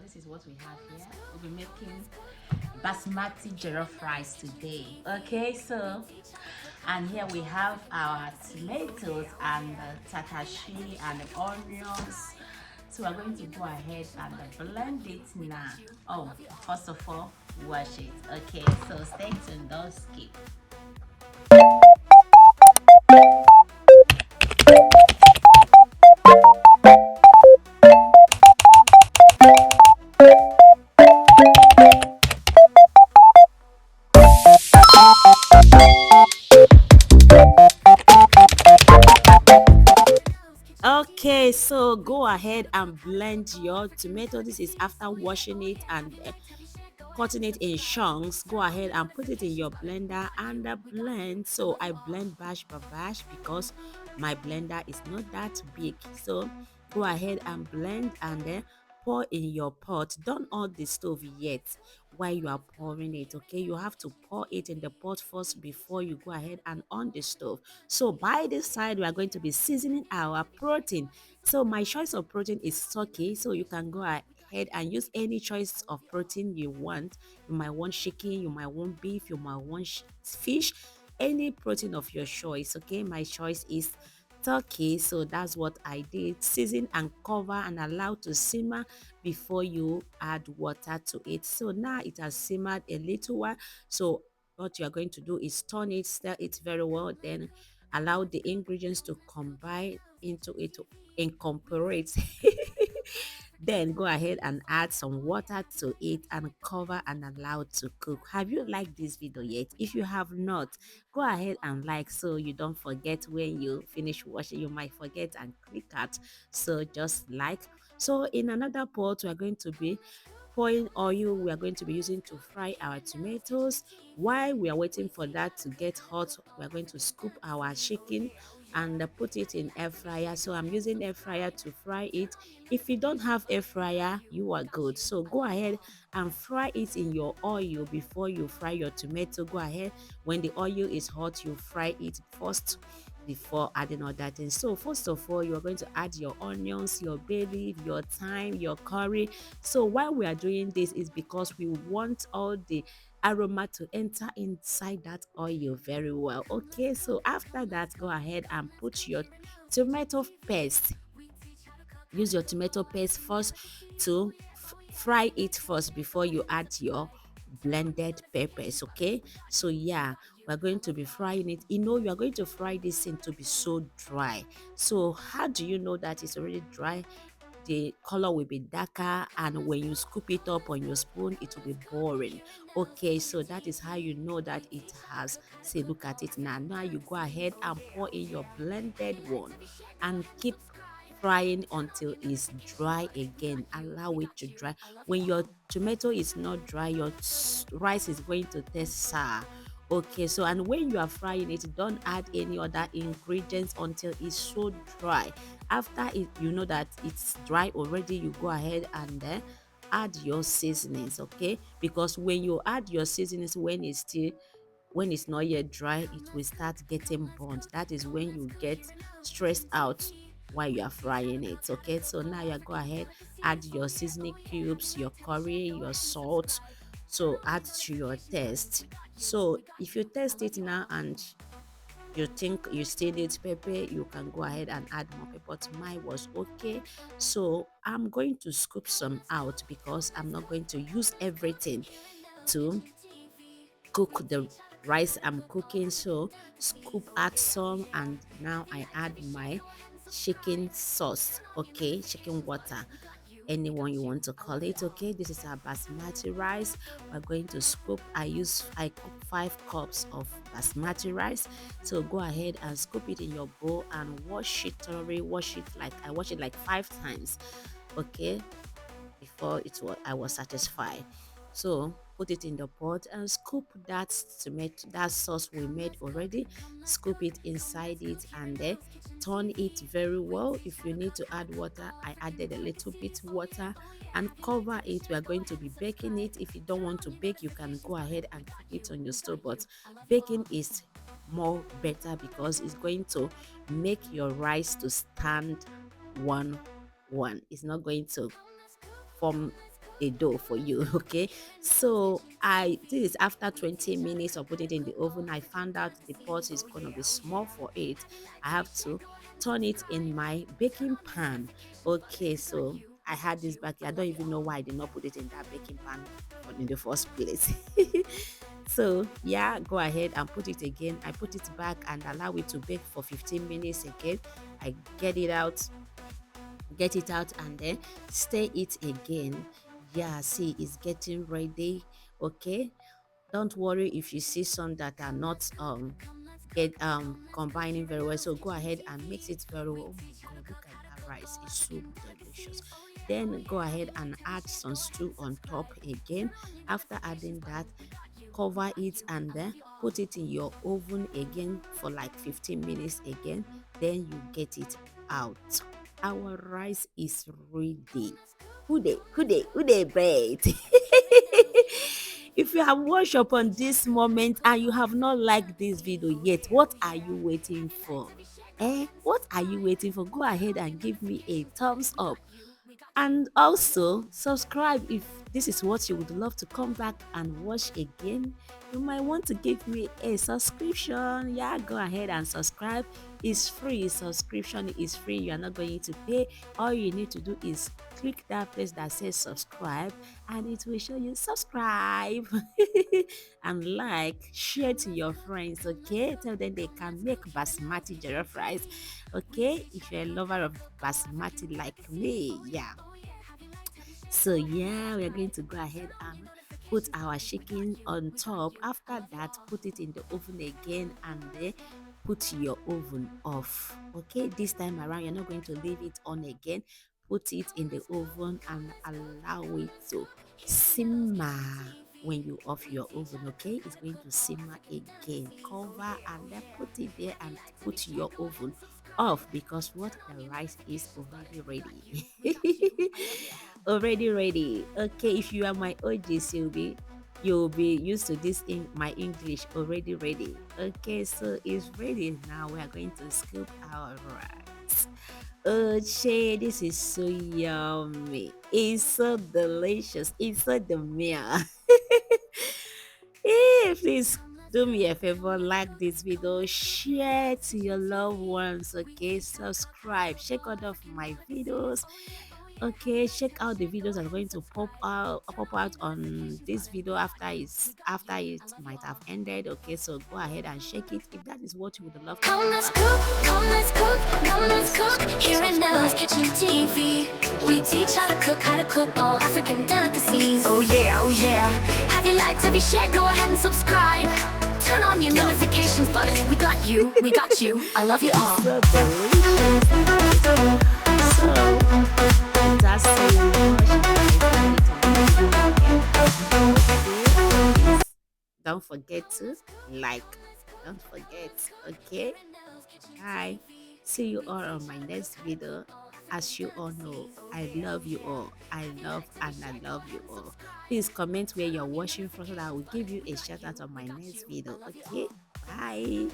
this is what we have here. We'll be making basmati jollof rice today. Okay, so and here we have our tomatoes and tatashi and onions. So we're going to go ahead and blend it now. Oh, first of all, wash it. Okay, so stay tuned, don't skip. Okay, so go ahead and blend your tomato. This is after washing it and cutting it in chunks. Go ahead and put it in your blender and blend. So I blend bash by bash because my blender is not that big. So go ahead and blend and then pour in your pot. Don't on the stove yet while you are pouring it. Okay, you have to pour it in the pot first before you go ahead and on the stove. So by this side we are going to be seasoning our protein. So my choice of protein is turkey, so you can go ahead and use any choice of protein you want. You might want chicken, you might want beef, you might want fish, any protein of your choice. Okay, my choice is turkey, so that's what I did. Season and cover and allow to simmer before you add water to it. So now it has simmered a little while, so what you are going to do is turn it, stir it very well, then allow the ingredients to combine into it to incorporate. Then go ahead and add some water to it and cover and allow to cook. Have you liked this video yet? If you have not, go ahead and like so you don't forget. When you finish watching, you might forget and click out, so just like. So in another pot we are going to be pouring oil. We are going to be using to fry our tomatoes. While we are waiting for that to get hot, we are going to scoop our chicken and put it in air fryer. So I'm using air fryer to fry it. If you don't have air fryer, you are good. So go ahead and fry it in your oil before you fry your tomato. Go ahead, when the oil is hot, you fry it first before adding other things. So first of all, you're going to add your onions, your bay leaf, your thyme, your curry. So why we are doing this is because we want all the aroma to enter inside that oil very well. Okay, so after that, go ahead and put your tomato paste. Use your tomato paste first to fry it first before you add your blended peppers. Okay, so yeah, we're going to be frying it. You are going to fry this thing to be so dry. So how do you know that it's already dry? The color will be darker, and when you scoop it up on your spoon it will be boring. Okay, so that is how you know that it has. Say, look at it now. You go ahead and pour in your blended one and keep frying until it's dry again. Allow it to dry. When your tomato is not dry, your rice is going to taste sour. Okay, so and when you are frying it, don't add any other ingredients until it's so dry. After it, you know that it's dry already, you go ahead and add your seasonings. Okay, because when you add your seasonings, when it's not yet dry, it will start getting burnt. That is when you get stressed out while you are frying it. Okay, so now you go ahead, add your seasoning cubes, your curry, your salt. So add to your taste. So if you taste it now and you think you still need pepper, you can go ahead and add more pepper. But mine was okay, so I'm going to scoop some out because I'm not going to use everything to cook the rice I'm cooking. So scoop out some, and now I add my chicken sauce. Okay, chicken water, anyone you want to call it. Okay, this is our basmati rice. We're going to scoop. I cook 5 cups of basmati rice. So go ahead and scoop it in your bowl and wash it thoroughly. I wash it like 5 times. Okay, before I was satisfied. So put it in the pot and scoop that tomato, that sauce we made already. Scoop it inside it and then turn it very well. If you need to add water, I added a little bit water and cover it. We are going to be baking it. If you don't want to bake, you can go ahead and cook it on your stove, but baking is more better because it's going to make your rice to stand one. It's not going to form a dough for you. Okay, so I this is after 20 minutes of putting it in the oven. I found out the pot is going to be small for it. I have to turn it in my baking pan. Okay, so I had this back. I don't even know why I did not put it in that baking pan in the first place. So yeah, go ahead and put it again. I put it back and allow it to bake for 15 minutes again. I get it out and then stir it again. Yeah, see, it's getting ready. Okay, don't worry if you see some that are not get combining very well, so go ahead and mix it very well. Oh my god, look at that rice, it's so delicious. Then go ahead and add some stew on top again. After adding that, cover it and then put it in your oven again for like 15 minutes again. Then you get it out. Our rice is ready. Who they bread? If you have watched upon this moment and you have not liked this video yet, what are you waiting for? What are you waiting for? Go ahead and give me a thumbs up. And also subscribe if this is what you would love to come back and watch again. You might want to give me a subscription. Yeah, go ahead and subscribe. It's free. Subscription is free. You are not going to pay. All you need to do is click that place that says subscribe and it will show you subscribe. And like, share to your friends. Okay, tell them they can make basmati jollof rice. Okay, if you're a lover of basmati like me, yeah. So yeah, we are going to go ahead and put our chicken on top. After that, put it in the oven again and then put your oven off. Okay, this time around, you're not going to leave it on again. Put it in the oven and allow it to simmer when you off your oven. Okay, it's going to simmer again. Cover and then put it there and put your oven off because what the rice is already ready. Already ready. Okay, if you are my OG Sylvie, you'll be used to this in my English already ready. Okay, so it's ready now. We are going to scoop our rice. Oh, Che, this is so yummy. It's so delicious. It's so demure. Please do me a favor, like this video, share to your loved ones, okay? Subscribe, check out of my videos. Okay, check out the videos that are going to pop out on this video after it might have ended. Okay, so go ahead and check it if that is what you would love to Come, come let's back. cook, come, let's cook, come, let's cook. Here in Ella's Kitchen TV, we teach how to cook all African delicacies. Oh yeah, oh yeah. Have you liked, have you shared, go ahead and subscribe. Turn on your notifications button. We got you, we got you. I love you all. So delicious. So that's so much. Don't forget to like. Don't forget. Okay. Bye. See you all on my next video. As you all know, I love you all. I love and I love you all. Please comment where you're watching from so that I will give you a shout out on my next video. Okay. Bye.